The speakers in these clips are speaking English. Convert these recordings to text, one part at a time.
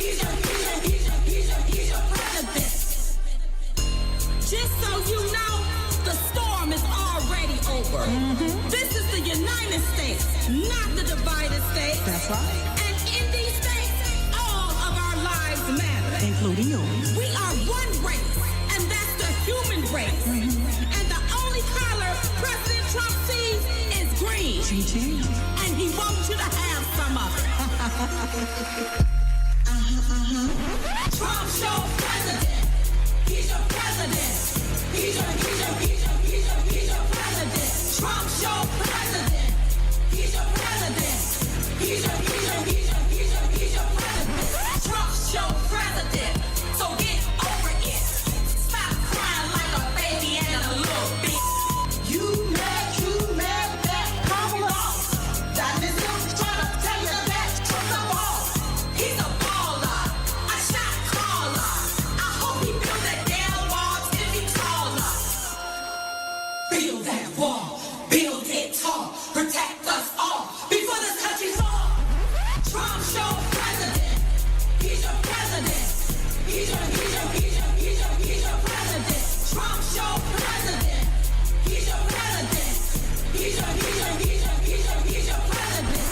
He's your president. Just so you know, the storm is already over. This is the United States, not the divided states. That's right. And in these states, all of our lives matter. Including yours. We are one race, and that's the human race. And the only color President Trump sees is green. Ching-ching. And he wants you to have some of it. Trump's your president. He's your president. He's your president. Trump's your president. He's your president. He's your president. Trump's your president. So get over it. Stop crying like a baby and a little bitch. You mad that Kamala. That is him trying to tell you that Trump's a ball. He's a baller. I shot caller. I hope he builds that damn wall till he taller. Build that wall. Build it tall. Protect us all before this country falls. Trump's your president. He's your president. He's your president. Trump's your president. He's your president. He's your president.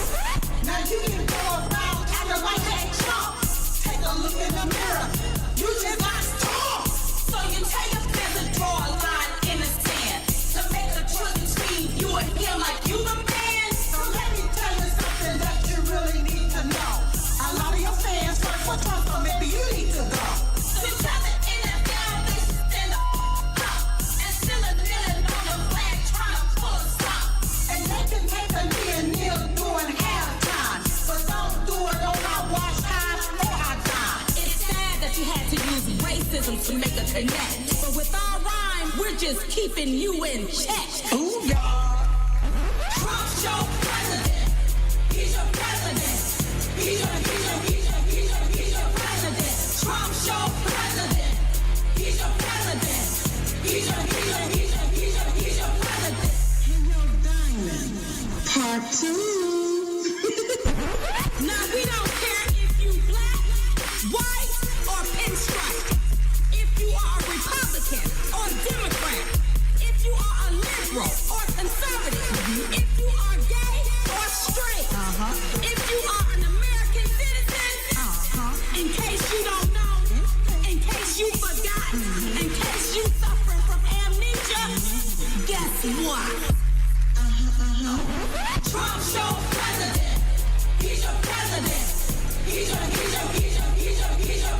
Now you can go around acting like that Trump. Take a look in the mirror. You just got stormed. So you tell your fans to draw a line in the sand to make the choice between you and him like you the man. So let me tell you something that you really need to know. A lot of your fans vote for Trump, so maybe you need to go. So tell the NFL they should stand up and still a kneeling on the flag trying to pull us up. And they can take a knee and kneel during halftime, but don't do it on our watch time or our time. It's sad that you had to use racism to make a connect, but with our rhyme, we're just keeping you in check. Ooh, y'all. Trump's your president. He's your president. He's your president. Trump's your president. He's your president. He's your president. Diamond. Part 2. Now we don't care if you black, white, or pinstripe. If you are a Republican or Democrat. If you are a liberal or conservative. If you are gay or straight. If you are an American citizen. In case you don't know. In case you forgot. In case you suffering from amnesia. Guess what? Trump's your president. He's your president. He's your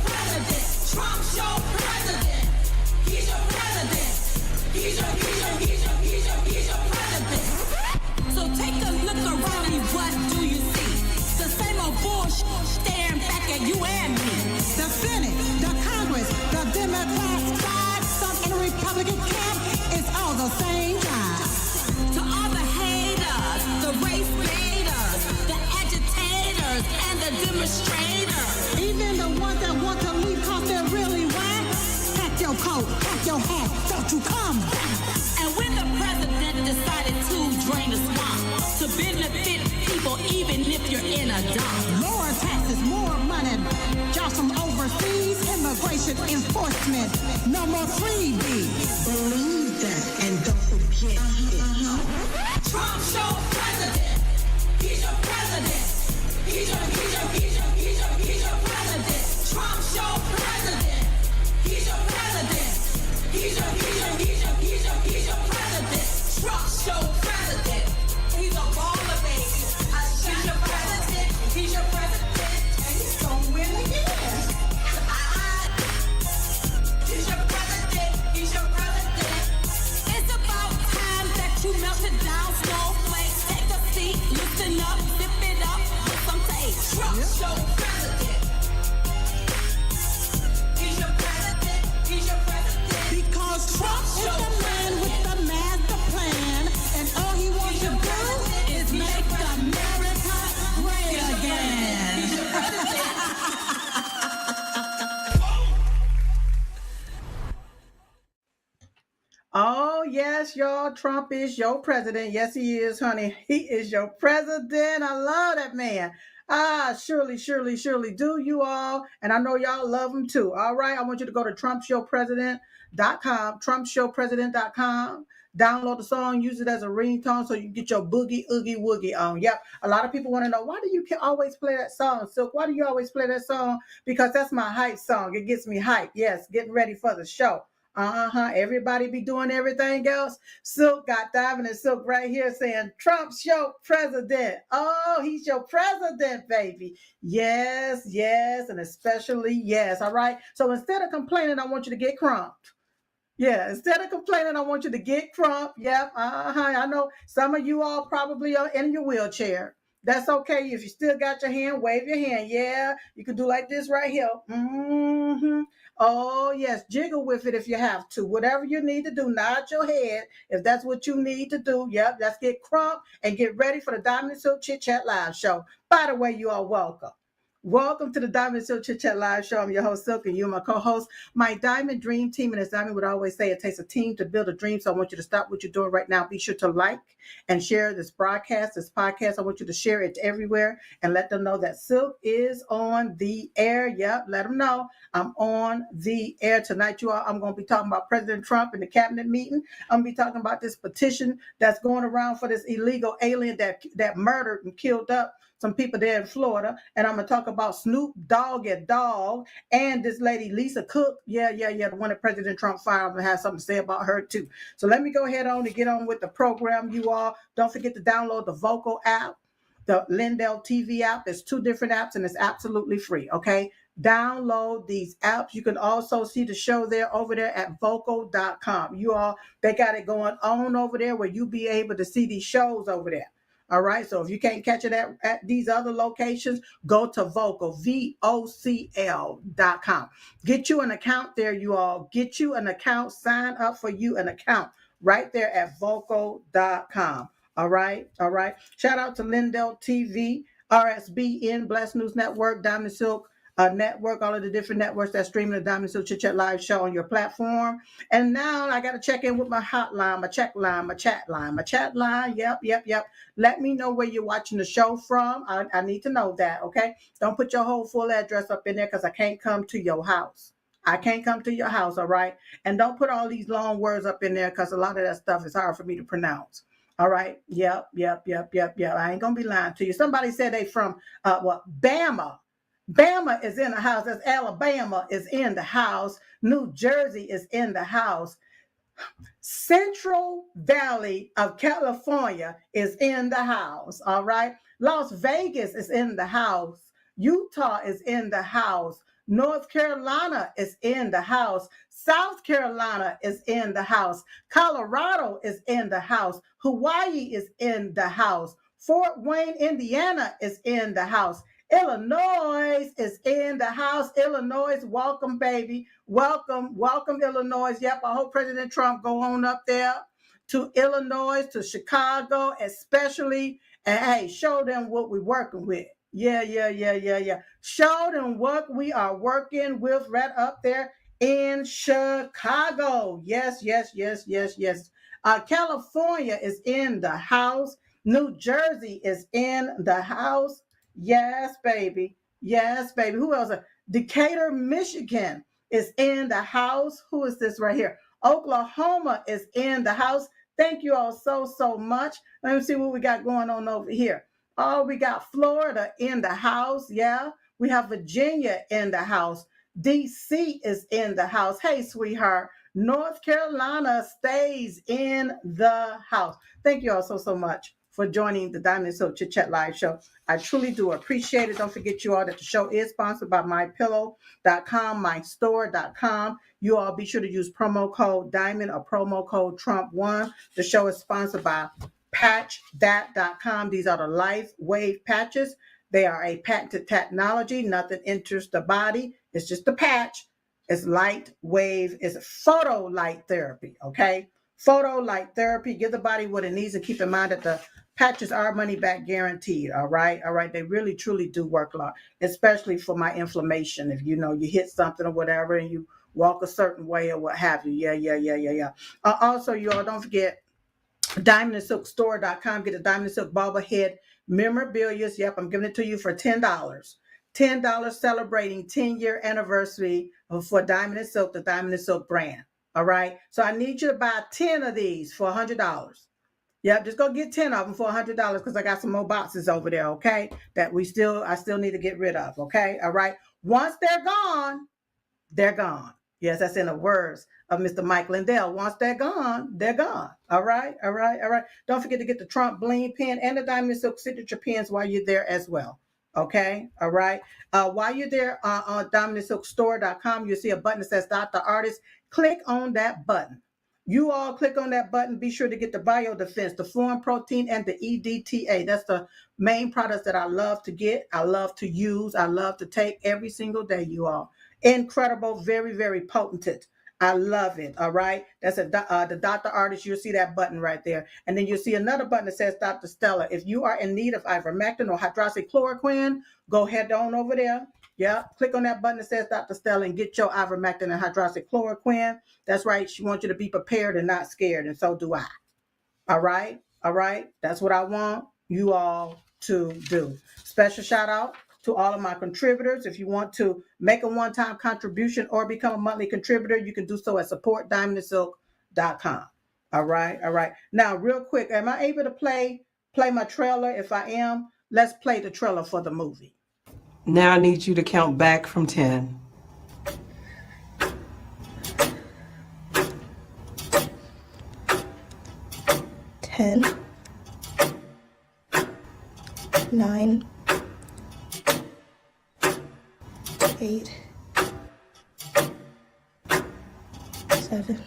president. Trump's your president. He's your president. He's your president. So take a look around me. What do you see? The same old bullshit staring back at you and me. The Senate, the Congress, the Democrats side, some in the Republican camp, it's all the same guy. To all the haters, the race baiters, the agitators, and the demonstrators. Even the ones that want to leave cause they're really whack. Pack your coat, pack your hat, don't you come back. And when the president decided to drain the swamp to benefit people, even if you're in a dump. More taxes, more money, jobs from overseas, immigration enforcement, no more freebies. Believe that and don't forget it. Trump's your president. He's your president. He's your president. Trump's your president. He's your president. He's your president. Trump's your president. He's a baller, baby. He's your president. He's your president. And he's gonna win again. He's your president. He's your president. It's about time that you melted down snowflakes. Take a seat, listen up, zip it up with some tape. Trump's your president. He's your president. He's your president. Because Trump is the man with the master plan, and all he wants to do is make America great again. Oh, yes, y'all. Trump is your president. Yes, he is, honey. He is your president. I love that man. Surely, surely, surely do you all. And I know y'all love them too. All right. I want you to go to trumpshowpresident.com. Download the song, use it as a ringtone so you get your boogie, oogie, woogie on. Yep. A lot of people want to know, why do you always play that song, Silk? Why do you always play that song? Because that's my hype song. It gets me hyped. Yes, getting ready for the show. Everybody be doing everything else. Silk got Diamond and Silk right here saying, Trump's your president. Oh, he's your president, baby. Yes, yes, and especially yes. All right. So instead of complaining, I want you to get crumped. Yeah, instead of complaining, I want you to get crump. Yep. I know some of you all probably are in your wheelchair. That's okay. If you still got your hand, wave your hand. Yeah, you can do like this right here. Oh, yes. Jiggle with it if you have to. Whatever you need to do, nod your head if that's what you need to do. Yep, let's get crump and get ready for the Diamond and Silk Chit Chat Live Show. By the way, you are welcome. Welcome to the Diamond and Silk Chit Chat Live Show. I'm your host, Silk, and you're my co-host. My Diamond Dream Team, and as Diamond would always say, it takes a team to build a dream. So I want you to stop what you're doing right now. Be sure to like and share this broadcast, this podcast. I want you to share it everywhere and let them know that Silk is on the air. Yep, let them know I'm on the air tonight. You all, I'm going to be talking about President Trump in the cabinet meeting. I'm going to be talking about this petition that's going around for this illegal alien that murdered and killed up some people there in Florida. And I'm going to talk about Snoop Dogg and this lady, Lisa Cook. Yeah, the one that President Trump fired. I'm going to have something to say about her too. So let me go ahead on and get on with the program, you all. Don't forget to download the Vocal app, the LindellTV app. There's 2 different apps and it's absolutely free, okay? Download these apps. You can also see the show there over there at vocal.com. You all, they got it going on over there where you'll be able to see these shows over there. All right. So if you can't catch it at these other locations, go to Vocal, VOCL.com. Get you an account there, you all. Get you an account. Sign up for you an account right there at Vocal.com. All right. All right. Shout out to LindellTV, RSBN, Blessed News Network, Diamond Silk Network, all of the different networks that stream the Diamond Silk Chit Chat Live Show on your platform. And now I got to check in with my hotline, my check line, my chat line, my chat line. Yep. Let me know where you're watching the show from. I need to know that, okay? Don't put your whole full address up in there because I can't come to your house. I can't come to your house, all right? And don't put all these long words up in there because a lot of that stuff is hard for me to pronounce. All right. Yep. I ain't going to be lying to you. Somebody said they from, Bama. Bama is in the house. That's Alabama is in the house. New Jersey is in the house. Central Valley of California is in the house. All right. Las Vegas is in the house. Utah is in the house. North Carolina is in the house. South Carolina is in the house. Colorado is in the house. Hawaii is in the house. Fort Wayne, Indiana is in the house. Illinois is in the house. Illinois, welcome, baby. Welcome, Illinois. Yep, I hope President Trump go on up there to Illinois, to Chicago, especially, and hey, show them what we're working with. Yeah. Show them what we are working with right up there in Chicago. Yes. California is in the house. New Jersey is in the house. Yes, baby. Who else? Decatur, Michigan is in the house. Who is this right here? Oklahoma is in the house. Thank you all so much. Let me see what we got going on over here. Oh, we got Florida in the house. Yeah. We have Virginia in the house. DC is in the house. Hey, sweetheart. North Carolina stays in the house. Thank you all so much for joining the Diamond Silk Chit Chat Live Show. I truly do appreciate it. Don't forget, you all, that the show is sponsored by mypillow.com, mystore.com. You all be sure to use promo code Diamond or promo code Trump1. The show is sponsored by patchthat.com. These are the Life Wave patches. They are a patented technology. Nothing enters the body. It's just a patch. It's light wave. It's photo light therapy, okay? Photo light therapy. Give the body what it needs, and keep in mind that the patches are money back guaranteed. All right. They really, truly do work a lot, especially for my inflammation. If you hit something or whatever and you walk a certain way or what have you. Yeah. Also, you all don't forget DiamondandSilkStore.com. Get a Diamond and Silk bobblehead memorabilia. Yep, I'm giving it to you for $10. $10 celebrating 10-year anniversary for Diamond and Silk, the Diamond and Silk brand. All right. So I need you to buy 10 of these for $100. Yep, just go get 10 of them for $100 because I got some more boxes over there, okay? That I still need to get rid of, okay? All right. Once they're gone, they're gone. Yes, that's in the words of Mr. Mike Lindell. Once they're gone, they're gone. All right, all right, all right. Don't forget to get the Trump Bling pen and the Diamond Silk signature pens while you're there as well. Okay, all right. While you're there on diamondsilkstore.com, you'll see a button that says Dr. Artist. Click on that button. You all click on that button. Be sure to get the Bio Defense, the Foreign Protein, and the EDTA. That's the main products that I love to get. I love to use. I love to take every single day, you all. Incredible, very, very potent. I love it. All right. That's the Dr. Artist. You'll see that button right there. And then you'll see another button that says Dr. Stella. If you are in need of ivermectin or hydroxychloroquine, go head on over there. Yeah. Click on that button that says Dr. Stella and get your ivermectin and hydroxychloroquine. That's right. She wants you to be prepared and not scared. And so do I. All right. All right. That's what I want you all to do. Special shout out to all of my contributors. If you want to make a one-time contribution or become a monthly contributor, you can do so at supportdiamondandsilk.com. All right, all right. Now, real quick, am I able to play my trailer? If I am, let's play the trailer for the movie. Now I need you to count back from 10. 10, 9, 8, 7.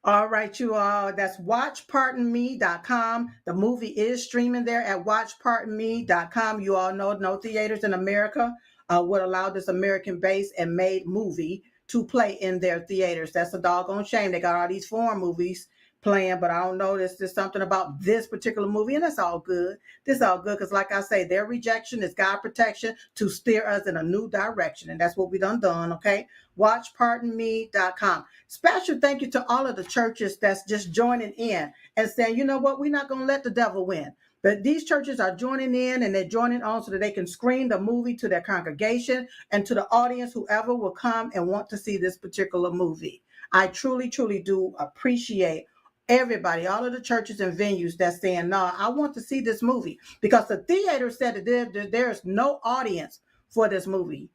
All right, you all. That's watchpardonme.com. The movie is streaming there at watchpardonme.com. You all know no theaters in America would allow this American-based and made movie to play in their theaters. That's a doggone shame. They got all these foreign movies playing, but I don't know. There's something about this particular movie, and that's all good. This is all good because, like I say, their rejection is God protection to steer us in a new direction, and that's what we done, okay? WatchPardonMe.com. Special thank you to all of the churches that's just joining in and saying, you know what, we're not going to let the devil win. But these churches are joining in and they're joining on so that they can screen the movie to their congregation and to the audience, whoever will come and want to see this particular movie. I truly, truly do appreciate everybody, all of the churches and venues that's saying, no, I want to see this movie, because the theater said that there's no audience for this movie.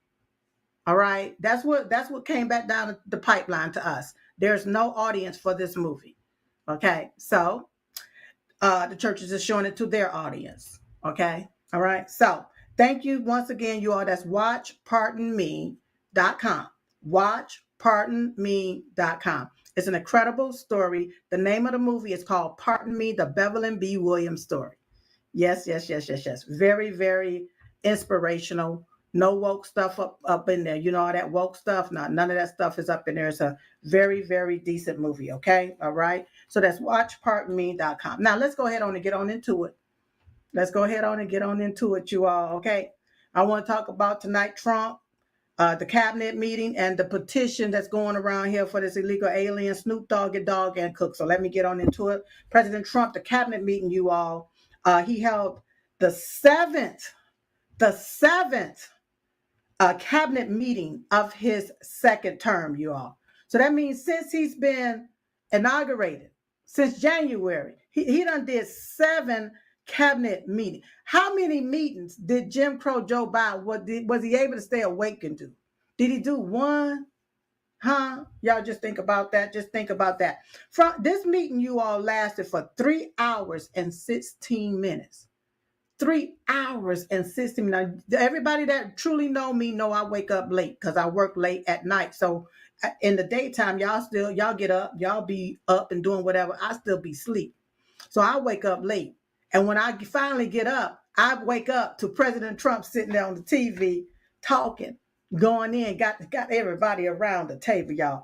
All right. That's what came back down the pipeline to us. There's no audience for this movie. Okay. So the churches are showing it to their audience. Okay. All right. So thank you once again, you all. That's watchpardonme.com. Watchpardonme.com. It's an incredible story. The name of the movie is called Pardon Me, the Beverly B. Williams story. Yes. Very, very inspirational. No woke stuff up in there. You know all that woke stuff? No, none of that stuff is up in there. It's a very, very decent movie. Okay. All right. So that's watchpardonme.com. Now let's go ahead on and get on into it. You all. Okay. I want to talk about tonight, Trump, the cabinet meeting and the petition that's going around here for this illegal alien, Snoop Dogg and Cook. So let me get on into it. President Trump, the cabinet meeting, you all, he held the seventh cabinet meeting of his second term, you all. So that means since he's been inaugurated, since January, he done did 7 cabinet meetings. How many meetings did Jim Crow Joe Biden, was he able to stay awake and do? Did he do one? Huh? Y'all just think about that. From this meeting, you all lasted for 3 hours and 16 minutes. 3 hours and 16 minutes. Now, everybody that truly know me know I wake up late because I work late at night. So in the daytime, y'all get up, y'all be up and doing whatever. I still be asleep. So I wake up late. And when I finally get up, I wake up to President Trump sitting there on the TV talking, going in, got everybody around the table, y'all.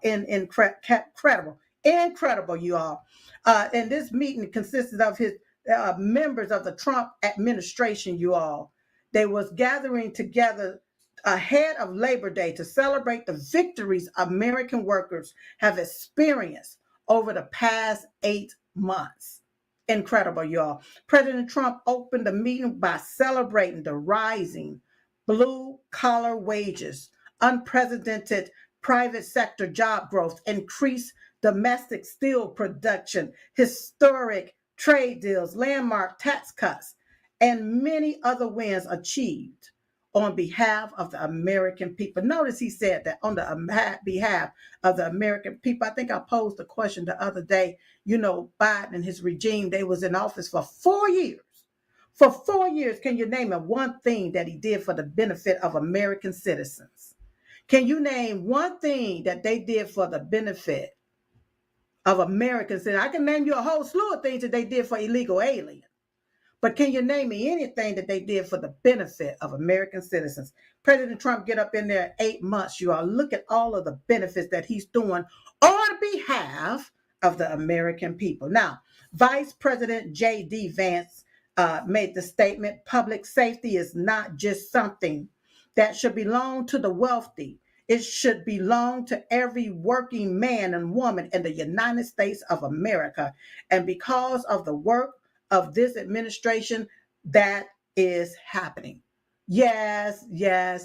Incredible, you all. And this meeting consisted of his members of the Trump administration, you all. They was gathering together ahead of Labor Day to celebrate the victories American workers have experienced over the past 8 months. Incredible, y'all. President Trump opened the meeting by celebrating the rising blue-collar wages, unprecedented private sector job growth, increased domestic steel production, historic trade deals, landmark tax cuts, and many other wins achieved on behalf of the American people. Notice he said that on the behalf of the American people. I think I posed a question the other day. You know, Biden and his regime, they was in office for 4 years. For 4 years, can you name one thing that he did for the benefit of American citizens? Can you name one thing that they did for the benefit of American citizens? I can name you a whole slew of things that they did for illegal aliens. But can you name me anything that they did for the benefit of American citizens? President Trump get up in there 8 months, you all. Look at all of the benefits that he's doing on behalf of the American people. Now, Vice President J.D. Vance made the statement, public safety is not just something that should belong to the wealthy. It should belong to every working man and woman in the United States of America. And because of the work of this administration, that is happening. Yes.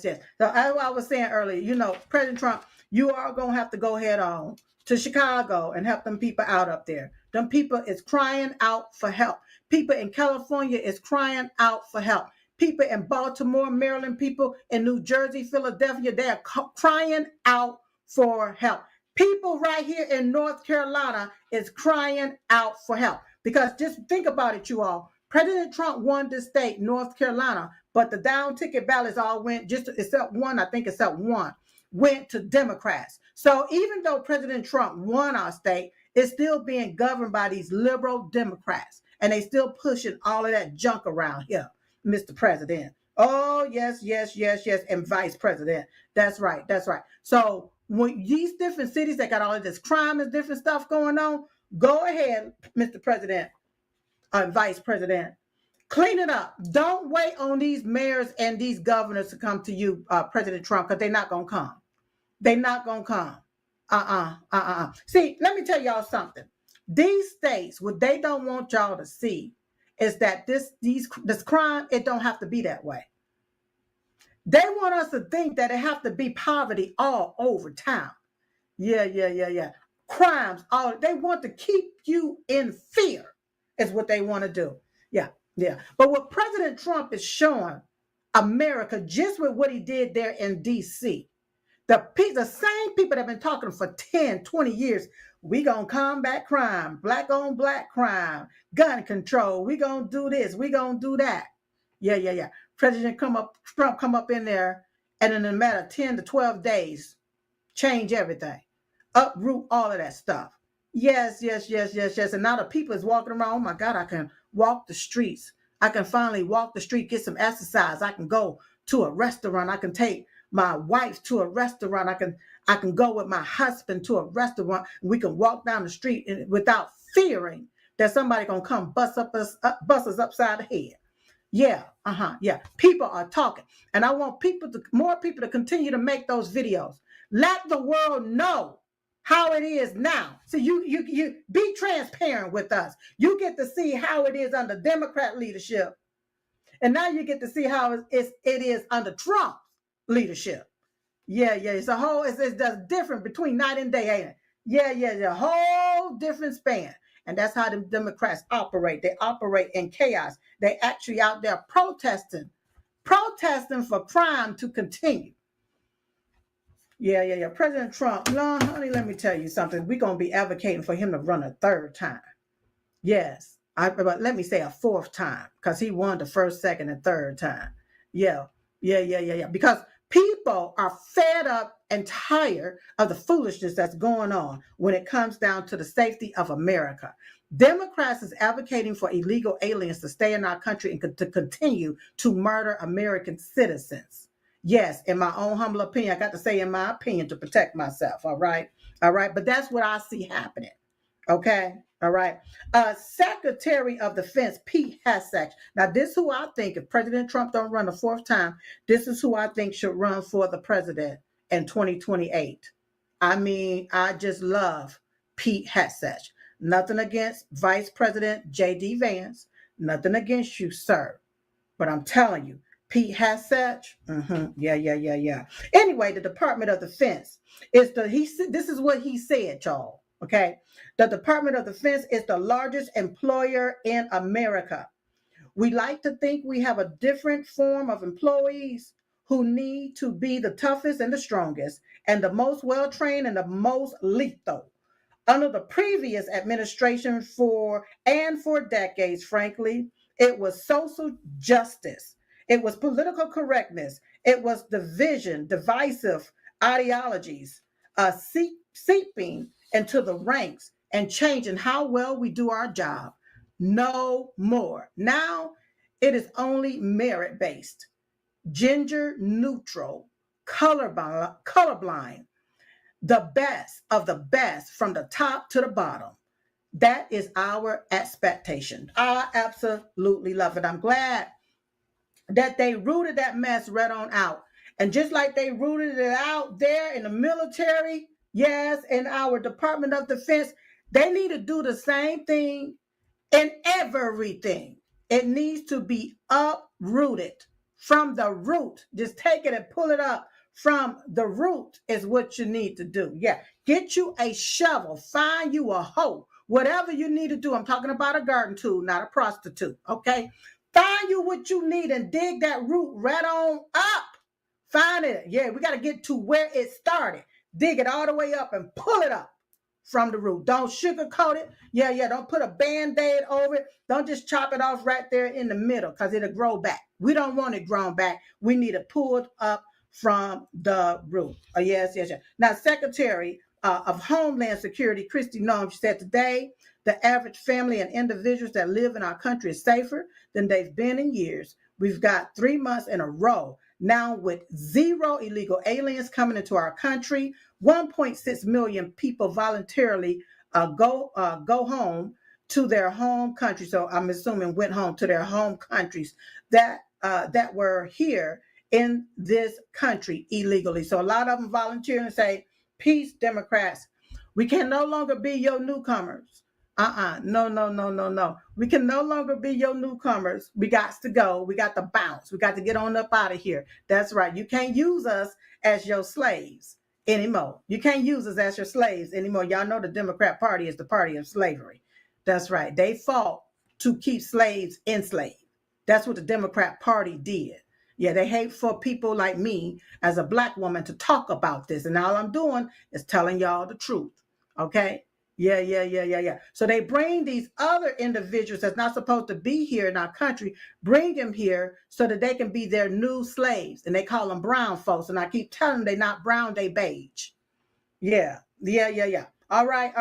So as I was saying earlier, you know, President Trump, you are going to have to go head on to Chicago and help them people out up there. Them people is crying out for help. People in California is crying out for help. People in Baltimore, Maryland, people in New Jersey, Philadelphia, they're crying out for help. People right here in North Carolina is crying out for help. Because just think about it, you all. President Trump won this state, North Carolina, but the down ticket ballots all went, just except one, went to Democrats. So even though President Trump won our state, it's still being governed by these liberal Democrats. And they still pushing all of that junk around here, Mr. President. Oh, yes, and Vice President. That's right. So when these different cities that got all of this crime and different stuff going on, go ahead, Mr. President, Vice President, clean it up. Don't wait on these mayors and these governors to come to you, President Trump, because they're not going to come. They're not going to come. See, let me tell y'all something. These states, what they don't want y'all to see is that this crime, it don't have to be that way. They want us to think that it have to be poverty all over town. Yeah. Crimes, they want to keep you in fear is what they want to do. Yeah. But what President Trump is showing America, just with what he did there in D.C., the same people that have been talking for 10, 20 years, we going to combat crime, black on black crime, gun control, we going to do this, we going to do that. Yeah. President Trump come up in there, and in a matter of 10 to 12 days, change everything. Uproot all of that stuff. Yes. And now the people is walking around. Oh my God, I can walk the streets. I can finally walk the street, get some exercise. I can go to a restaurant. I can take my wife to a restaurant. I can go with my husband to a restaurant. We can walk down the street without fearing that somebody gonna come bust us upside the head. Yeah. People are talking, and I want more people to continue to make those videos. Let the world know how it is now. So you be transparent with us. You get to see how it is under Democrat leadership, and now you get to see how it is under Trump leadership. Yeah. It's different between night and day, ain't it? Yeah. A whole different span. And that's how the Democrats operate. They operate in chaos. They actually out there protesting for crime to continue. Yeah. President Trump, no, honey, let me tell you something. We're going to be advocating for him to run a third time. Yes. But let me say a fourth time, because he won the first, second, and third time. Yeah. Because people are fed up and tired of the foolishness that's going on when it comes down to the safety of America. Democrats is advocating for illegal aliens to stay in our country and to continue to murder American citizens. Yes, in my own humble opinion, I got to say in my opinion to protect myself. All right. But that's what I see happening. Okay. All right. Secretary of Defense Pete Hegseth. Now, this is who I think, if President Trump don't run a fourth time, this is who I think should run for the president in 2028. I mean, I just love Pete Hegseth. Nothing against Vice President J.D. Vance. Nothing against you, sir. But I'm telling you, Pete Hegseth. Yeah. Anyway, the Department of Defense is this is what he said, y'all. Okay. The Department of Defense is the largest employer in America. We like to think we have a different form of employees who need to be the toughest and the strongest and the most well-trained and the most lethal. Under the previous administration for decades, frankly, it was social justice. It was political correctness. It was division, divisive ideologies, seeping into the ranks and changing how well we do our job. No more. Now it is only merit-based, gender neutral, colorblind, the best of the best from the top to the bottom. That is our expectation. I absolutely love it. I'm glad that they rooted that mess right on out. And just like they rooted it out there in the military, yes, in our Department of Defense, they need to do the same thing in everything. It needs to be uprooted from the root. Just take it and pull it up from the root is what you need to do. Yeah, get you a shovel, find you a hoe, whatever you need to do. I'm talking about a garden tool, not a prostitute, okay? Find you what you need and dig that root right on up. Find it. Yeah, we got to get to where it started. Dig it all the way up and pull it up from the root. Don't sugarcoat it. Yeah. Don't put a Band-Aid over it. Don't just chop it off right there in the middle because it'll grow back. We don't want it grown back. We need it pulled up from the root. Yes. Now, Secretary of Homeland Security, Kristi Noem, she said today, the average family and individuals that live in our country is safer than they've been in years. We've got 3 months in a row now with 0 illegal aliens coming into our country. 1.6 million people voluntarily go home to their home country. So I'm assuming went home to their home countries that were here in this country illegally. So a lot of them volunteer and say, peace, Democrats. We can no longer be your newcomers. No. We can no longer be your newcomers. We got to go. We got to bounce. We got to get on up out of here. That's right. You can't use us as your slaves anymore. You can't use us as your slaves anymore. Y'all know the Democrat Party is the party of slavery. That's right. They fought to keep slaves enslaved. That's what the Democrat Party did. Yeah, they hate for people like me as a Black woman to talk about this. And all I'm doing is telling y'all the truth. Okay? Yeah. So they bring these other individuals that's not supposed to be here in our country, bring them here so that they can be their new slaves. And they call them brown folks. And I keep telling them they're not brown, they beige. Yeah. All right.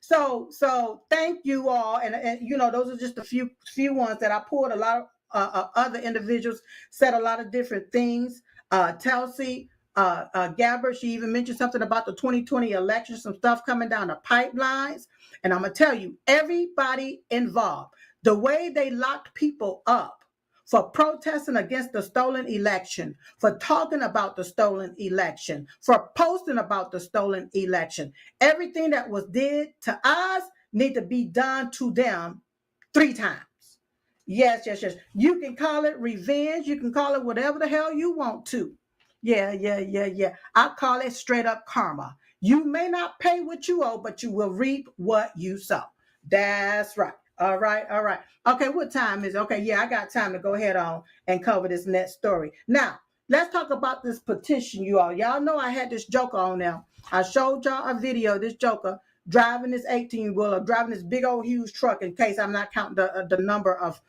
So thank you all. And you know, those are just a few ones that I pulled. A lot of other individuals said a lot of different things. Tulsi Gabbard, she even mentioned something about the 2020 election, some stuff coming down the pipelines. And I'm going to tell you, everybody involved, the way they locked people up for protesting against the stolen election, for talking about the stolen election, for posting about the stolen election, everything that was did to us need to be done to them 3 times. Yes. You can call it revenge. You can call it whatever the hell you want to. Yeah. I call it straight up karma. You may not pay what you owe, but you will reap what you sow. That's right. All right. Okay, what time is it? Okay, yeah, I got time to go ahead on and cover this next story. Now, let's talk about this petition, you all. Y'all know I had this joker on now. I showed y'all a video of this joker driving this 18-wheeler, driving this big old huge truck, in case I'm not counting the number of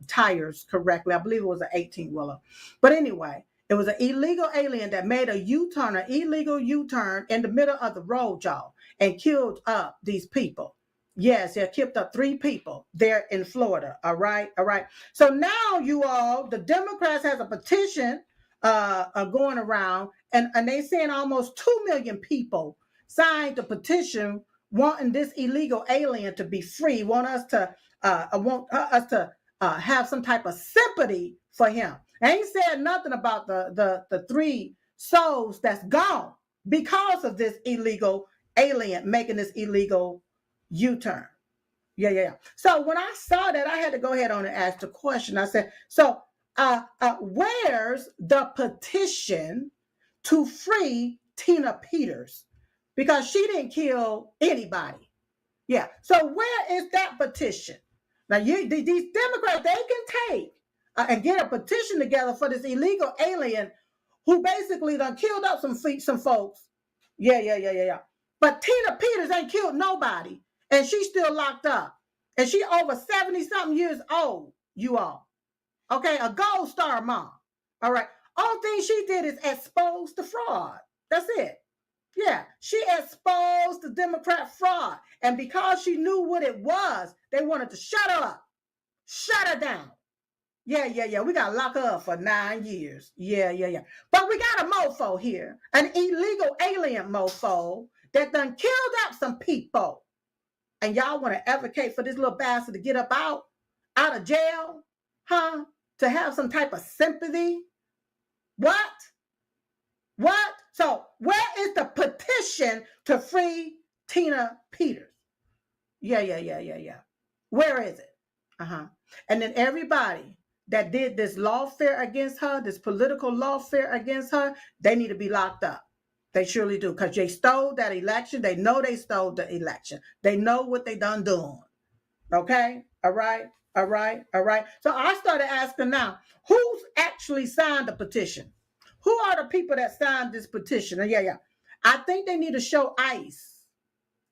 tires correctly. I believe it was an 18-wheeler. But anyway, it was an illegal alien that made a U-turn, an illegal U-turn in the middle of the road, y'all, and killed up these people. Yes, they killed up 3 people there in Florida. All right. So now you all, the Democrats has a petition going around, and they saying almost 2 million people signed the petition wanting this illegal alien to be free, want us to have some type of sympathy for him. And he said nothing about the 3 souls that's gone because of this illegal alien making this illegal U-turn. Yeah. So when I saw that, I had to go ahead on and ask the question. I said, so where's the petition to free Tina Peters? Because she didn't kill anybody. Yeah. So where is that petition? Now, these Democrats, they can take and get a petition together for this illegal alien who basically done killed up some folks. Yeah. But Tina Peters ain't killed nobody, and she's still locked up. And she over 70-something years old, you all. Okay, a gold star mom. All right. Only thing she did is expose the fraud. That's it. Yeah, she exposed the Democrat fraud. And because she knew what it was, they wanted to shut her up. Shut her down. Yeah. We got to lock her up for 9 years. Yeah. But we got a mofo here, an illegal alien mofo that done killed up some people. And y'all want to advocate for this little bastard to get up out of jail? Huh? To have some type of sympathy? What? So where is the petition to free Tina Peters? Yeah. Where is it? And then everybody that did this lawfare against her, this political lawfare against her, they need to be locked up. They surely do, because they stole that election. They know they stole the election. They know what they done doing. Okay? All right. So I started asking now, who's actually signed the petition? Who are the people that signed this petition? Yeah. I think they need to show ICE.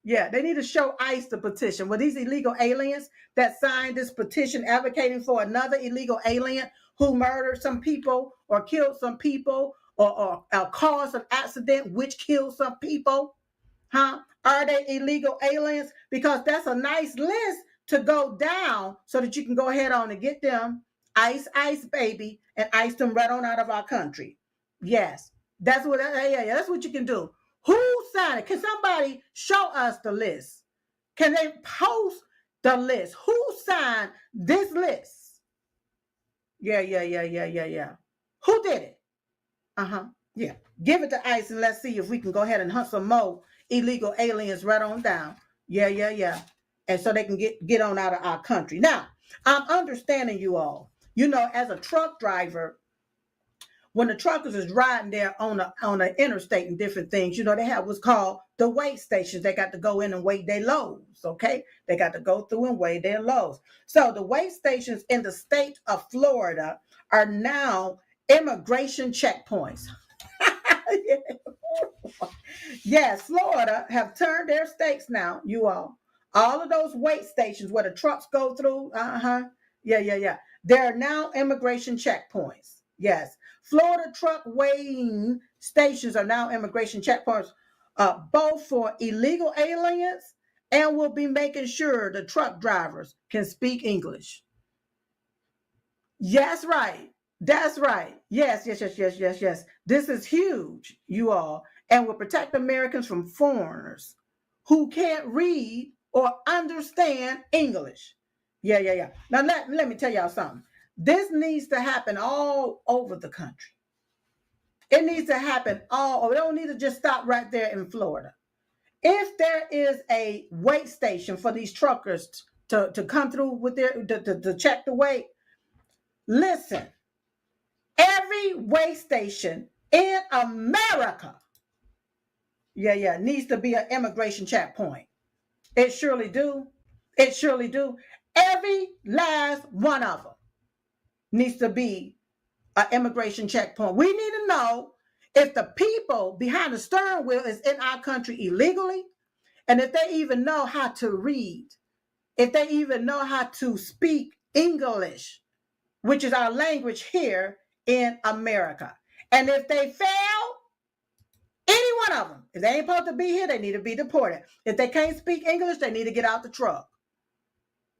Yeah, they need to show ICE the petition. Were these illegal aliens that signed this petition advocating for another illegal alien who murdered some people or killed some people or caused an accident which killed some people? Huh? Are they illegal aliens? Because that's a nice list to go down so that you can go ahead on and get them, ICE, baby, and ICE them right on out of our country. Yes, that's what you can do. Who signed it? Can somebody show us the list? Can they post the list? Who signed this list? Yeah. Who did it? Yeah. Give it to ICE and let's see if we can go ahead and hunt some more illegal aliens right on down. Yeah. And so they can get on out of our country. Now, I'm understanding you all. You know, as a truck driver, when the truckers is riding there on the interstate and different things, you know, they have what's called the weigh stations. They got to go in and weigh their loads, okay? They got to go through and weigh their loads. So the weigh stations in the state of Florida are now immigration checkpoints. Yes, Florida have turned their stakes now, you all. All of those weigh stations where the trucks go through, yeah. They're now immigration checkpoints. Yes. Florida truck weighing stations are now immigration checkpoints, both for illegal aliens and will be making sure the truck drivers can speak English. Yes, right. That's right. Yes. This is huge, you all, and will protect Americans from foreigners who can't read or understand English. Yeah. Now, let me tell y'all something. This needs to happen all over the country. It needs to happen all over. It don't need to just stop right there in Florida. If there is a weight station for these truckers to come through with to check the weight, listen, every weigh station in America, needs to be an immigration checkpoint. It surely do. Every last one of them needs to be an immigration checkpoint. We need to know if the people behind the steering wheel is in our country illegally, and if they even know how to read, if they even know how to speak English, which is our language here in America. And if they fail, any one of them, if they ain't supposed to be here, they need to be deported. If they can't speak English, they need to get out the truck.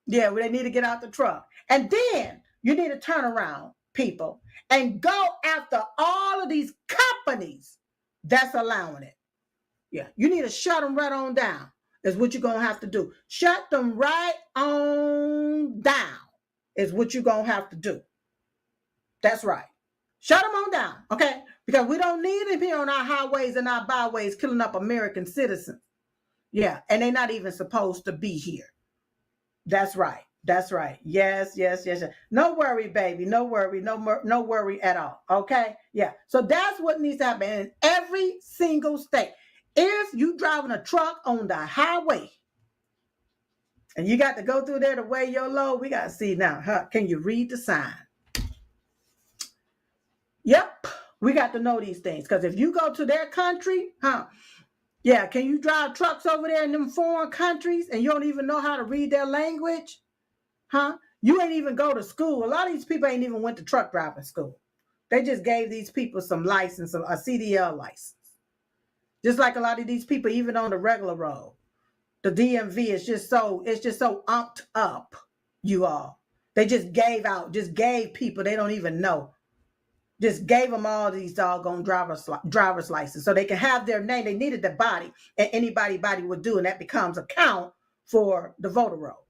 Yeah, they need to get out the truck. And then you need to turn around, people, and go after all of these companies that's allowing it. Yeah, you need to shut them right on down. is what you're going to have to do. Shut them right on down is what you're going to have to do. That's right. Shut them on down, okay? Because we don't need them here on our highways and our byways killing up American citizens. Yeah, and they're not even supposed to be here. That's right. That's right. Yes. No worry, baby. No worry. No worry at all. Okay? Yeah. So that's what needs to happen in every single state. If you driving a truck on the highway and you got to go through there to weigh your load, we got to see now, can you read the sign? Yep. We got to know these things. Because if you go to their country, yeah, can you drive trucks over there in them foreign countries and you don't even know how to read their language? You ain't even go to school. A lot of these people ain't even went to truck driving school. They just gave these people some license, a CDL license. Just like a lot of these people, even on the regular road, the DMV is just so umped up, you all. They just gave people they don't even know. Just gave them all these doggone driver's license so they can have their name. They needed the body, and anybody would do, and that becomes a count for the voter roll.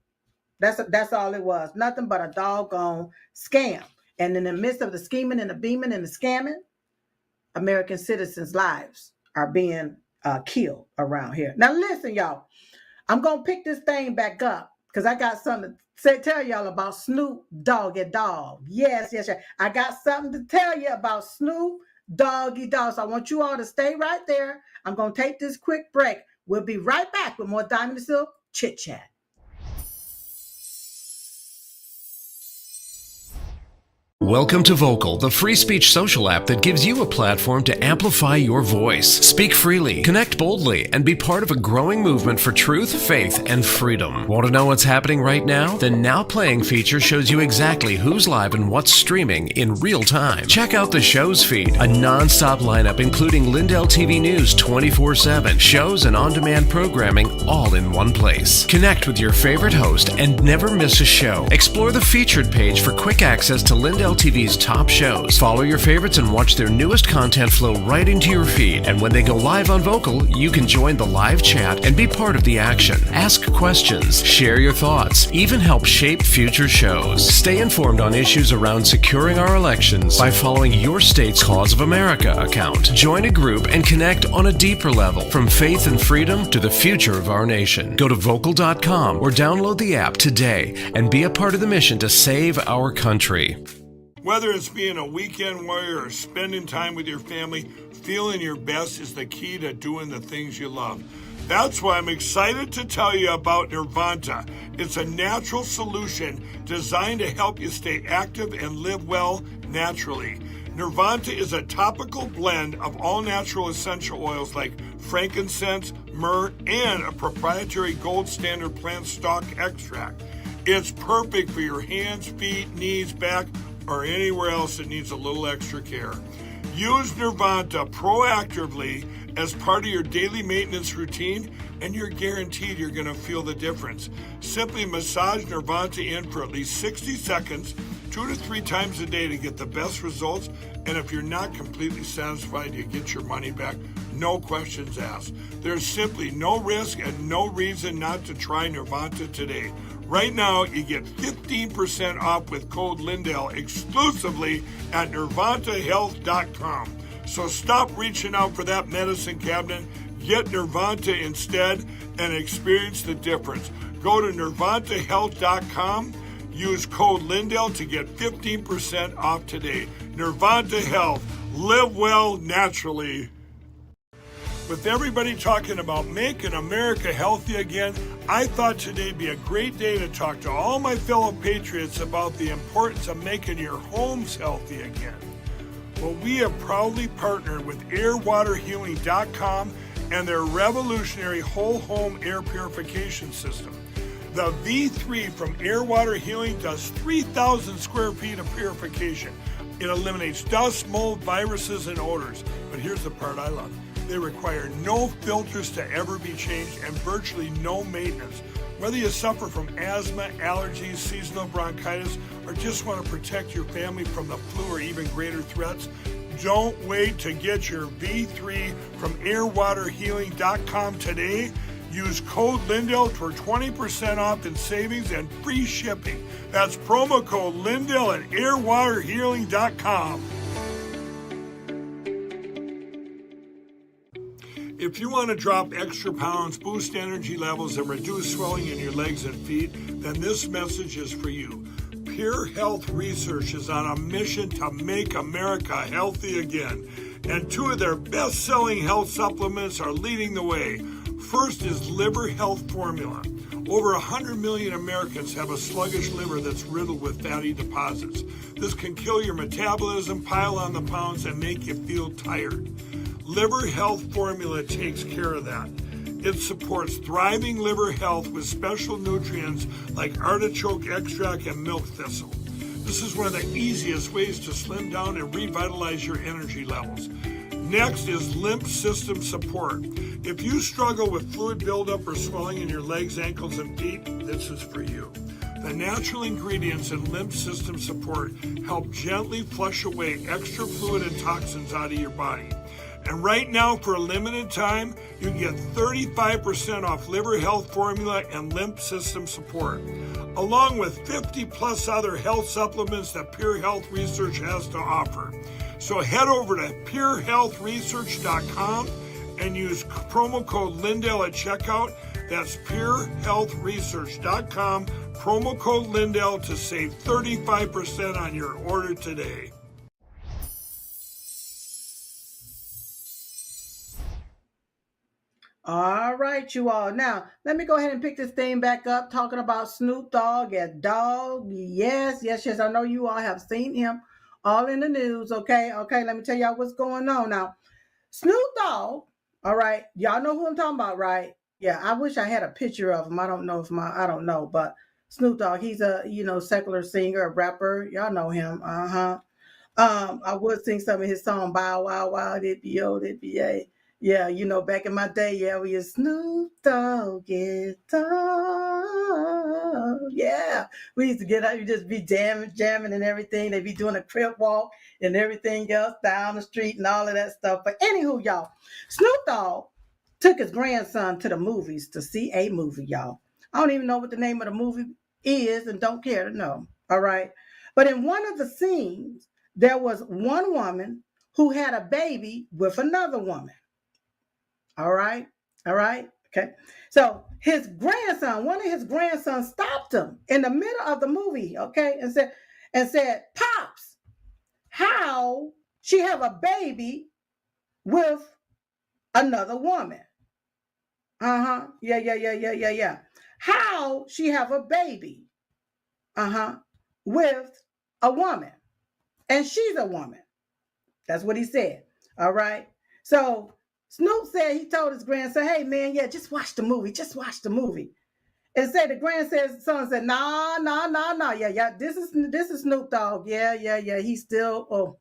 That's all it was. Nothing but a doggone scam. And in the midst of the scheming and the beaming and the scamming, American citizens' lives are being killed around here. Now listen, y'all. I'm going to pick this thing back up because I got something to tell y'all about Snoop Doggy Dogg. Yes. I got something to tell you about Snoop Doggy Dogg. So I want you all to stay right there. I'm going to take this quick break. We'll be right back with more Diamond Silk Chit Chat. Welcome to Vocal, the free speech social app that gives you a platform to amplify your voice. Speak freely, connect boldly, and be part of a growing movement for truth, faith, and freedom. Want to know what's happening right now? The Now Playing feature shows you exactly who's live and what's streaming in real time. Check out the show's feed, a non-stop lineup including LindellTV News 24/7, shows and on-demand programming all in one place. Connect with your favorite host and never miss a show. Explore the featured page for quick access to LindellTV's top shows. Follow your favorites and watch their newest content flow right into your feed. And when they go live on Vocal, you can join the live chat and be part of the action. Ask questions, share your thoughts, even help shape future shows. Stay informed on issues around securing our elections by following your state's Cause of America account. Join a group and connect on a deeper level, from faith and freedom to the future of our nation. Go to vocal.com or download the app today and be a part of the mission to save our country. Whether it's being a weekend warrior or spending time with your family, feeling your best is the key to doing the things you love. That's why I'm excited to tell you about Nirvanta. It's a natural solution designed to help you stay active and live well naturally. Nirvanta is a topical blend of all natural essential oils like frankincense, myrrh, and a proprietary gold standard plant stock extract. It's perfect for your hands, feet, knees, back, or anywhere else that needs a little extra care. Use Nirvanta proactively as part of your daily maintenance routine, and you're guaranteed you're going to feel the difference. Simply massage Nirvanta in for at least 60 seconds, 2 to 3 times a day to get the best results. And if you're not completely satisfied, you get your money back. No questions asked. There's simply no risk and no reason not to try Nirvanta today. Right now, you get 15% off with code Lindell exclusively at nirvantahealth.com. So stop reaching out for that medicine cabinet. Get Nirvanta instead and experience the difference. Go to nirvantahealth.com. Use code Lindell to get 15% off today. Nirvanta Health. Live well naturally. With everybody talking about making America healthy again, I thought today'd be a great day to talk to all my fellow patriots about the importance of making your homes healthy again. Well, we have proudly partnered with airwaterhealing.com and their revolutionary whole home air purification system. The V3 from Air Water Healing does 3,000 square feet of purification. It eliminates dust, mold, viruses, and odors. But here's the part I love. They require no filters to ever be changed and virtually no maintenance. Whether you suffer from asthma, allergies, seasonal bronchitis, or just want to protect your family from the flu or even greater threats, don't wait to get your V3 from airwaterhealing.com today. Use code Lindell for 20% off in savings and free shipping. That's promo code Lindell at airwaterhealing.com. If you want to drop extra pounds, boost energy levels, and reduce swelling in your legs and feet, then this message is for you. Pure Health Research is on a mission to make America healthy again, and two of their best-selling health supplements are leading the way. First is Liver Health Formula. Over 100 million Americans have a sluggish liver that's riddled with fatty deposits. This can kill your metabolism, pile on the pounds, and make you feel tired. Liver Health Formula takes care of that. It supports thriving liver health with special nutrients like artichoke extract and milk thistle. This is one of the easiest ways to slim down and revitalize your energy levels. Next is lymph system support. If you struggle with fluid buildup or swelling in your legs, ankles, and feet, this is for you. The natural ingredients in lymph system support help gently flush away extra fluid and toxins out of your body. And right now, for a limited time, you can get 35% off Liver Health Formula and Lymph System Support, along with 50 plus other health supplements that Pure Health Research has to offer. So head over to purehealthresearch.com and use promo code Lindell at checkout. That's purehealthresearch.com, promo code Lindell to save 35% on your order today. All right, you all. Now, let me go ahead and pick this thing back up, talking about Snoop Dogg and Dogg. Yes. I know you all have seen him all in the news, okay? Okay, let me tell y'all what's going on now. Snoop Dogg, all right, y'all know who I'm talking about, right? Yeah, I wish I had a picture of him. I don't know, but Snoop Dogg, he's a, secular singer, a rapper. Y'all know him. I would sing some of his song, Bow Wow Wow, it be O, it be A. Yeah, back in my day, yeah, we used Snoop Dogg, get dog. Yeah, we used to get out, you just be jamming and everything. They be doing a crip walk and everything else down the street and all of that stuff. But anywho, y'all, Snoop Dogg took his grandson to the movies to see a movie, y'all. I don't even know what the name of the movie is and don't care to know, all right? But in one of the scenes, there was one woman who had a baby with another woman. All right. Okay. So his grandson, one of his grandsons stopped him in the middle of the movie, okay, and said, Pops, how she have a baby with another woman? Yeah. How she have a baby, with a woman, and she's a woman. That's what he said. All right. So Snoop said, he told his grandson, hey, man, yeah, just watch the movie. And said the grandson said, no. Yeah. This is Snoop Dogg. Yeah. He's still,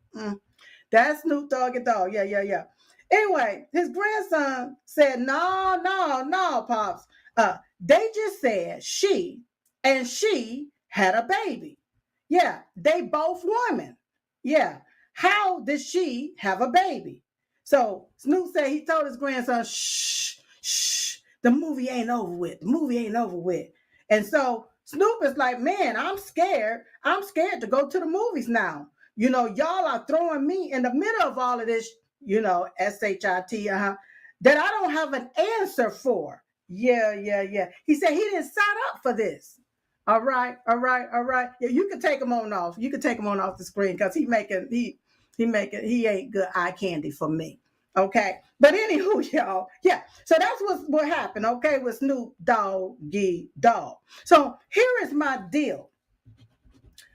that's Snoop Dogg and Dogg. Yeah. Anyway, his grandson said, no, Pops. They just said she had a baby. Yeah, they both women. Yeah. How did she have a baby? So Snoop said he told his grandson, shh, the movie ain't over with. And so Snoop is like, man, I'm scared to go to the movies now. Y'all are throwing me in the middle of all of this, SHIT, that I don't have an answer for. Yeah. He said he didn't sign up for this. All right. Yeah, you can take him on off. You can take him on off the screen because he ain't good eye candy for me. Okay. But anywho, y'all, yeah. So that's what happened, okay, with Snoop Doggy Dogg. So here is my deal,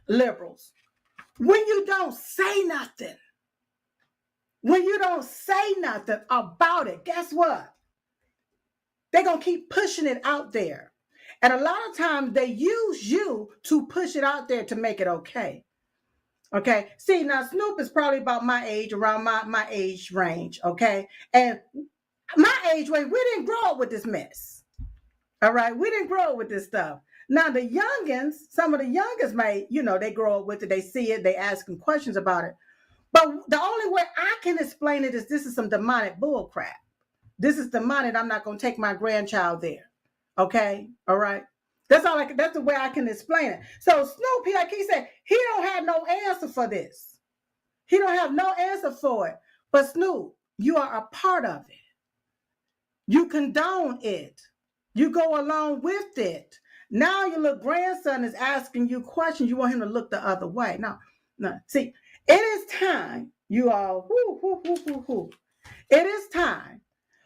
liberals. When you don't say nothing about it, guess what? They're going to keep pushing it out there. And a lot of times they use you to push it out there to make it okay. Okay. See, now Snoop is probably about my age, around my age range. Okay. And my age range, we didn't grow up with this mess. All right. We didn't grow up with this stuff. Now the youngins, some of the youngest may, they grow up with it. They see it. They ask them questions about it. But the only way I can explain it is this is some demonic bull crap. This is demonic. I'm not going to take my grandchild there. Okay. All right. That's the way I can explain it. So Snoop, like he said, he don't have no answer for this. He don't have no answer for it. But Snoop, you are a part of it. You condone it. You go along with it. Now your little grandson is asking you questions. You want him to look the other way. No. See, it is time, you all, it is time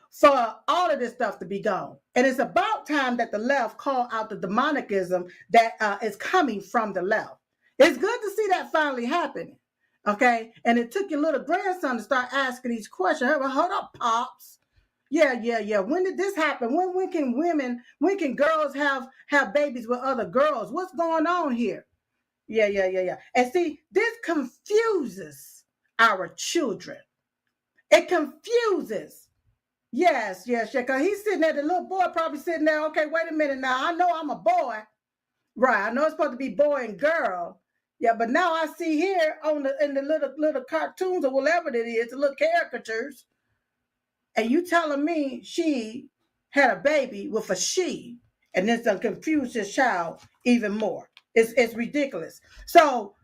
for all of this stuff to be gone. And it's about time that the left call out the demonicism that is coming from the left. It's good to see that finally happening. Okay. And it took your little grandson to start asking these questions. Hey, well, hold up, Pops. Yeah. When did this happen? When can girls have babies with other girls? What's going on here? Yeah. And see, this confuses our children. It confuses. Yes. Because he's sitting there, the little boy probably sitting there, okay, wait a minute now. I know I'm a boy. Right. I know it's supposed to be boy and girl. Yeah, but now I see here in the little cartoons or whatever it is, the little caricatures, and you telling me she had a baby with a she, and this done confused this child even more. It's ridiculous. So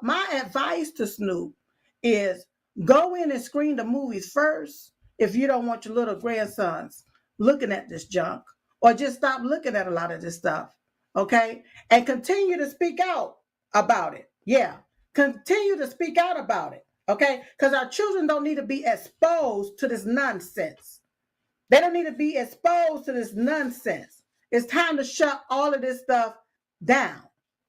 my advice to Snoop is go in and screen the movies first if you don't want your little grandsons looking at this junk, or just stop looking at a lot of this stuff, okay? And continue to speak out about it. Yeah, continue to speak out about it, okay? Because our children don't need to be exposed to this nonsense. They don't need to be exposed to this nonsense. It's time to shut all of this stuff down,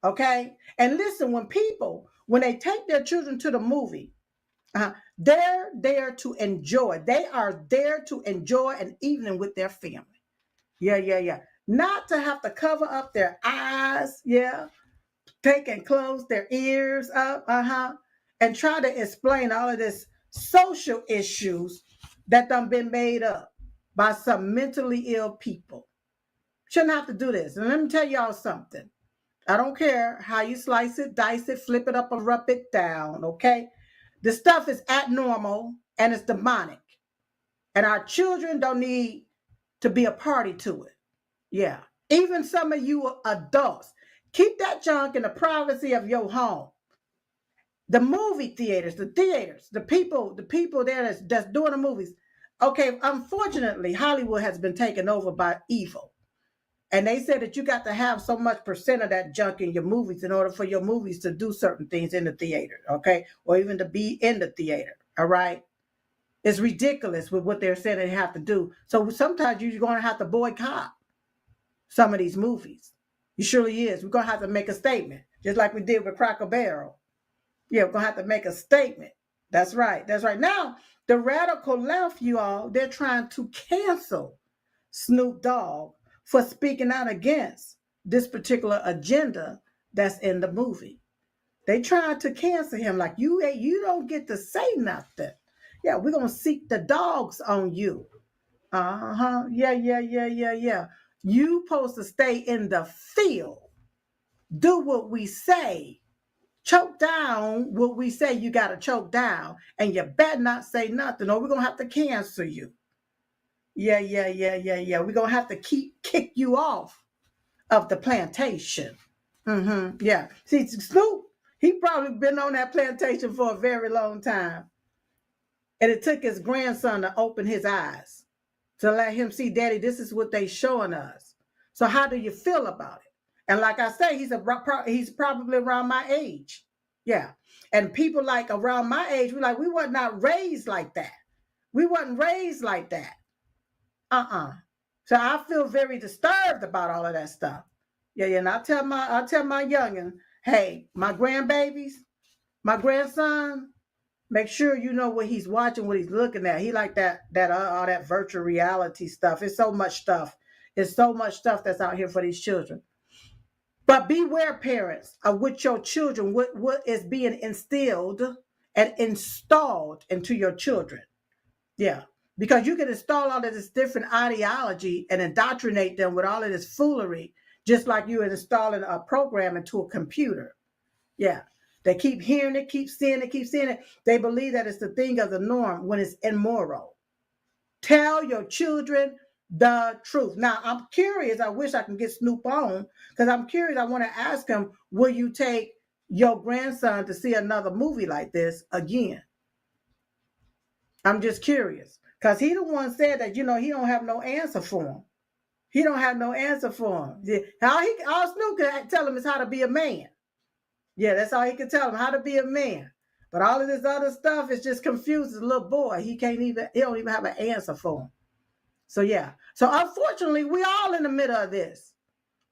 okay? And listen, when they take their children to the movie, they're there to enjoy. They are there to enjoy an evening with their family. Yeah. Not to have to cover up their eyes, take and close their ears up, and try to explain all of this social issues that done been made up by some mentally ill people. Shouldn't have to do this. And let me tell y'all something. I don't care how you slice it, dice it, flip it up, or rub it down, okay? The stuff is abnormal and it's demonic. And our children don't need to be a party to it. Yeah. Even some of you adults, keep that junk in the privacy of your home. The movie theaters, the people there that's doing the movies. Okay, unfortunately, Hollywood has been taken over by evil. And they said that you got to have so much % of that junk in your movies in order for your movies to do certain things in the theater, okay? Or even to be in the theater, all right? It's ridiculous with what they're saying they have to do. So sometimes you're going to have to boycott some of these movies. You surely is. We're going to have to make a statement, just like we did with Cracker Barrel. Yeah, we're going to have to make a statement. That's right. Now, the radical left, you all, they're trying to cancel Snoop Dogg for speaking out against this particular agenda that's in the movie. They tried to cancel him like, you don't get to say nothing. Yeah, we're going to seek the dogs on you. Yeah. You supposed to stay in the field. Do what we say. Choke down what we say you got to choke down. And you better not say nothing or we're going to have to cancel you. Yeah. We're going to have to kick you off of the plantation. Yeah. See, Snoop, he probably been on that plantation for a very long time. And it took his grandson to open his eyes to let him see, Daddy, this is what they showing us. So how do you feel about it? And like I say, he's probably around my age. Yeah. And people like around my age, we were not raised like that. We wasn't raised like that. So I feel very disturbed about all of that stuff. Yeah. And I tell my youngin, hey, my grandbabies, my grandson, make sure you know what he's watching, what he's looking at. He like all that virtual reality stuff. It's so much stuff. It's so much stuff that's out here for these children. But beware, parents, of what your children, what is being instilled and installed into your children. Yeah. Because you can install all of this different ideology and indoctrinate them with all of this foolery, just like you are installing a program into a computer. Yeah. They keep hearing it, keep seeing it. They believe that it's the thing of the norm when it's immoral. Tell your children the truth. Now, I'm curious. I wish I can get Snoop on because I'm curious. I want to ask him, will you take your grandson to see another movie like this again? I'm just curious because he the one said that, he don't have no answer for him. He don't have no answer for him. All Snoop can tell him is how to be a man. Yeah, that's all he can tell him, how to be a man. But all of this other stuff is just confuses a little boy. He don't even have an answer for him. So yeah. So unfortunately, we all in the middle of this.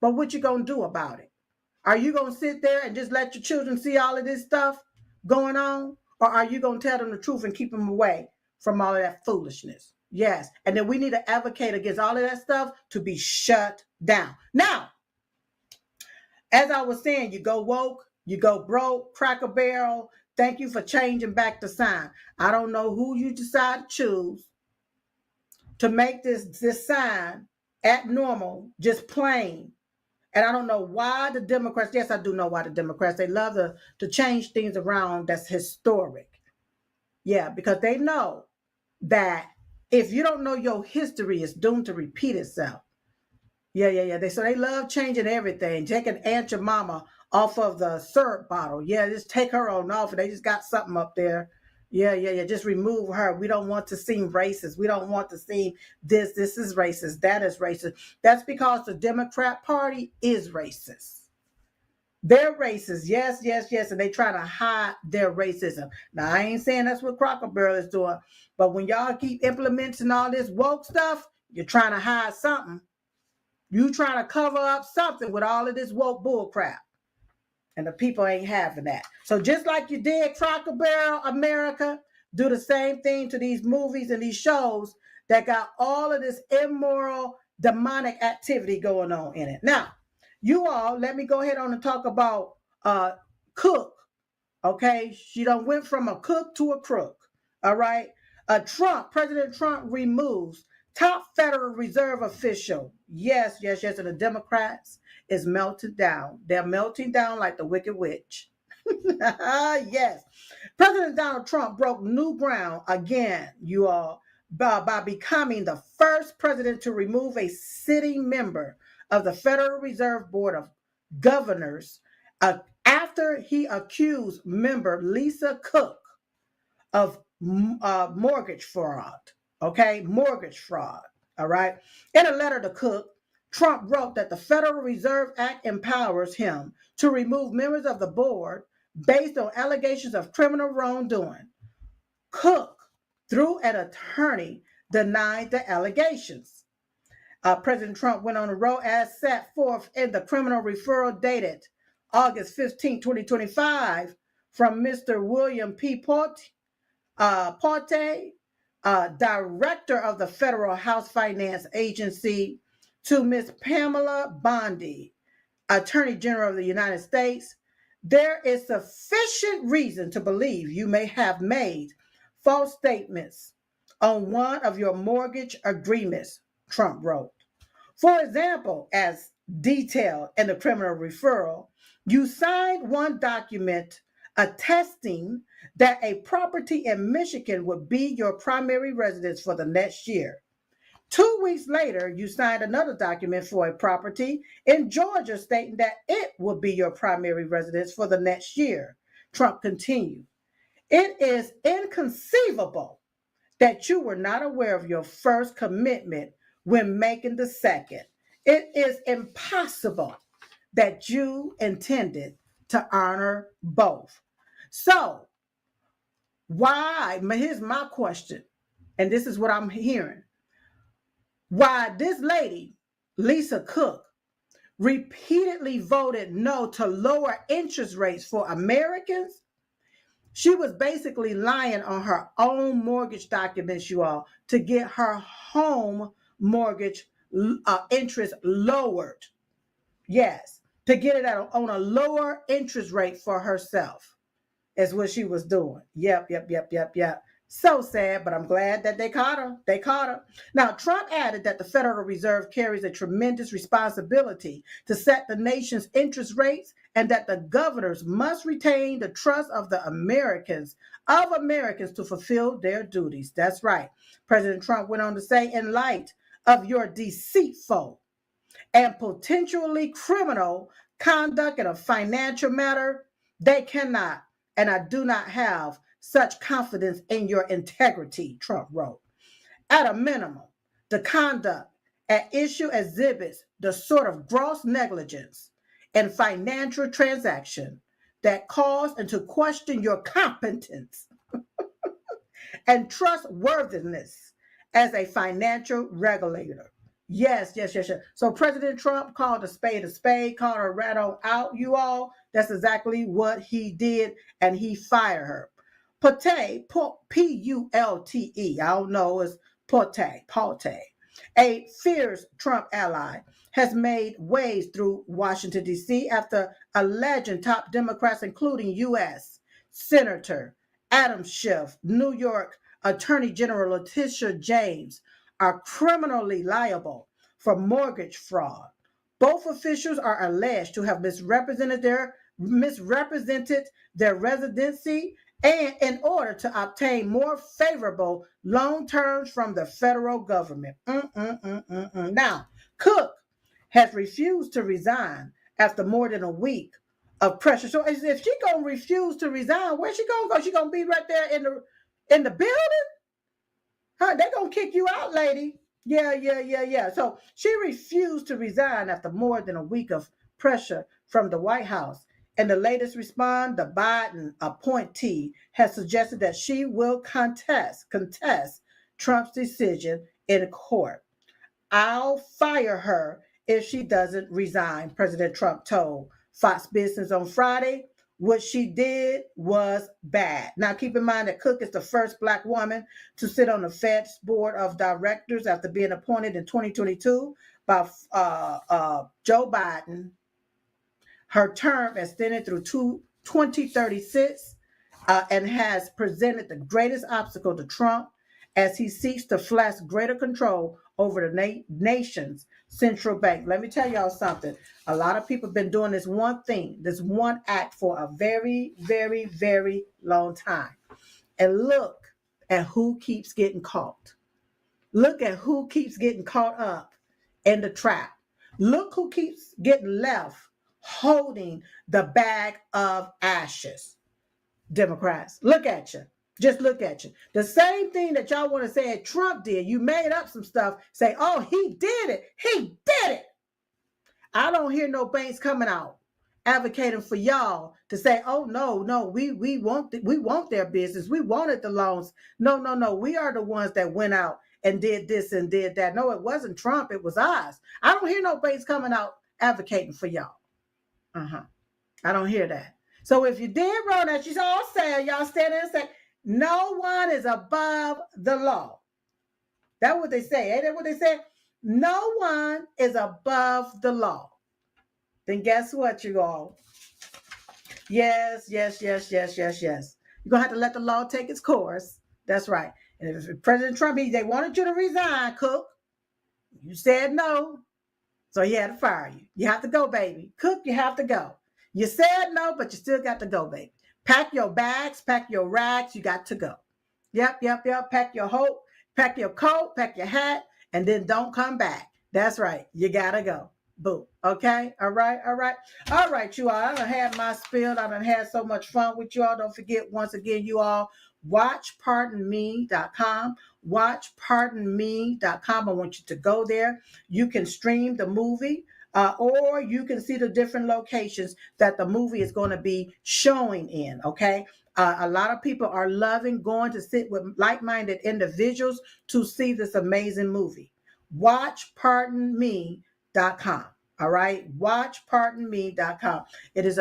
But what you gonna do about it? Are you gonna sit there and just let your children see all of this stuff going on? Or are you gonna tell them the truth and keep them away from all of that foolishness? Yes. And then we need to advocate against all of that stuff to be shut down. Now, as I was saying, you go woke, you go broke, Cracker Barrel. Thank you for changing back the sign. I don't know who you decide to choose to make this sign at normal, just plain. And I don't know why the Democrats, yes, I do know why the Democrats, they love to change things around that's historic. Yeah, because they know that if you don't know your history, it's doomed to repeat itself. Yeah. So they love changing everything. Taking Aunt your mama off of the syrup bottle. Yeah, just take her on off. And they just got something up there. Yeah. Just remove her. We don't want to seem racist. We don't want to seem this is racist. That is racist. That's because the Democrat Party is racist. They're racist. Yes. And they try to hide their racism. Now, I ain't saying that's what Cracker Barrel is doing. But when y'all keep implementing all this woke stuff, you're trying to hide something. You trying to cover up something with all of this woke bull crap. And the people ain't having that. So just like you did Cracker Barrel America, do the same thing to these movies and these shows that got all of this immoral, demonic activity going on in it. Now, you all, let me go ahead on and talk about Cook. Okay, she done went from a cook to a crook. All right. President Trump removes top Federal Reserve official. Yes. And the Democrats is melting down. They're melting down like the Wicked Witch. Yes. President Donald Trump broke new ground again, you all, by becoming the first president to remove a sitting member of the Federal Reserve Board of Governors after he accused member Lisa Cook of mortgage fraud. Okay, mortgage fraud. All right. In a letter to Cook, Trump wrote that the Federal Reserve Act empowers him to remove members of the board based on allegations of criminal wrongdoing. Cook, through an attorney, denied the allegations. President Trump went on the road as set forth in the criminal referral dated August 15, 2025, from Mr. William P. Porte, director of the Federal House Finance Agency, to Ms. Pamela Bondi, Attorney General of the United States. There is sufficient reason to believe you may have made false statements on one of your mortgage agreements, Trump wrote. For example, as detailed in the criminal referral, you signed one document attesting that a property in Michigan would be your primary residence for the next year. 2 weeks later, you signed another document for a property in Georgia stating that it would be your primary residence for the next year. Trump continued, "It is inconceivable that you were not aware of your first commitment when making the second. It is impossible that you intended to honor both." So, why? Here's my question, and this is what I'm hearing. Why this lady, Lisa Cook, repeatedly voted no to lower interest rates for Americans? She was basically lying on her own mortgage documents, you all, to get her home mortgage interest lowered. Yes, to get it on a lower interest rate for herself is what she was doing. Yep. So sad, but I'm glad that they caught her. They caught her. Now, Trump added that the Federal Reserve carries a tremendous responsibility to set the nation's interest rates and that the governors must retain the trust of Americans to fulfill their duties. That's right. President Trump went on to say, in light of your deceitful and potentially criminal conduct in a financial matter, they cannot, and I do not have such confidence in your integrity, Trump wrote. At a minimum, the conduct at issue exhibits the sort of gross negligence in financial transaction that calls into question your competence and trustworthiness as a financial regulator. Yes. So President Trump called a spade, called her rat on out, you all. That's exactly what he did, and he fired her. Pulte, P-U-L-T-E, I don't know, it's Pulte, a fierce Trump ally, has made waves through Washington, D.C. after alleging top Democrats, including U.S. Senator Adam Schiff, New York Attorney General Letitia James, are criminally liable for mortgage fraud. Both officials are alleged to have misrepresented their residency and in order to obtain more favorable loan terms from the federal government. Now, Cook has refused to resign after more than a week of pressure. So if she gonna refuse to resign, where's she gonna go? She gonna be right there in the building? Huh? They gonna kick you out, lady. Yeah. So she refused to resign after more than a week of pressure from the White House. In the latest response, the Biden appointee has suggested that she will contest Trump's decision in court. I'll fire her if she doesn't resign, President Trump told Fox Business on Friday. What she did was bad. Now, keep in mind that Cook is the first Black woman to sit on the Fed's board of directors after being appointed in 2022 by Joe Biden. Her term extended through 2036 and has presented the greatest obstacle to Trump as he seeks to flex greater control over the nation's central bank. Let me tell y'all something. A lot of people have been doing this one thing, this one act for a very, very, very long time. And look at who keeps getting caught. Look at who keeps getting caught up in the trap. Look who keeps getting left holding the bag of ashes. Democrats, look at you. Just look at you. The same thing that y'all want to say Trump did. You made up some stuff. Say, oh, he did it. He did it. I don't hear no banks coming out advocating for y'all to say, oh, no, we want their business. We wanted the loans. No. We are the ones that went out and did this and did that. No, it wasn't Trump. It was us. I don't hear no banks coming out advocating for y'all. I don't hear that. So if you did wrong that, you all say, y'all stand there and say, no one is above the law. That's what they say. Ain't that what they say? No one is above the law. Then guess what, you all? Yes. You're going to have to let the law take its course. That's right. And if President Trump, they wanted you to resign, Cook. You said no. So he had to fire you. You have to go, baby. Cook, you have to go. You said no, but you still got to go, baby. Pack your bags, pack your rags. You got to go. Yep. Pack your hope, pack your coat, pack your hat, and then don't come back. That's right. You got to go. Boom. Okay? All right, you all. I done had my spill. I done had so much fun with you all. Don't forget, once again, you all, watchpardonme.com. Watchpardonme.com. I want you to go there. You can stream the movie, or you can see the different locations that the movie is going to be showing in. Okay. A lot of people are loving going to sit with like-minded individuals to see this amazing movie. Watchpardonme.com. All right, watchpardonme.com. It is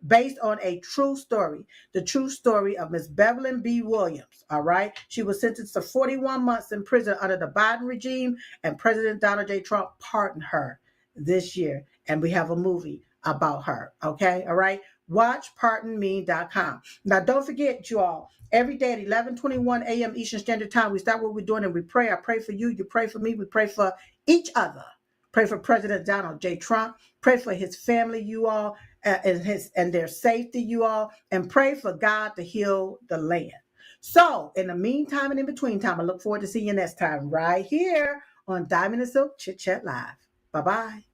based on a true story, the true story of Miss Bevelyn B. Williams. All right, she was sentenced to 41 months in prison under the Biden regime, and President Donald J. Trump pardoned her this year. And we have a movie about her. Okay. All right. WatchPardonMe.com. Now, don't forget, you all, every day at 11:21 a.m. Eastern Standard Time, we start what we're doing and we pray. I pray for you. You pray for me. We pray for each other. Pray for President Donald J. Trump. Pray for his family, you all, and their safety, you all, and pray for God to heal the land. So, in the meantime and in between time, I look forward to seeing you next time right here on Diamond and Silk Chit Chat Live. Bye-bye.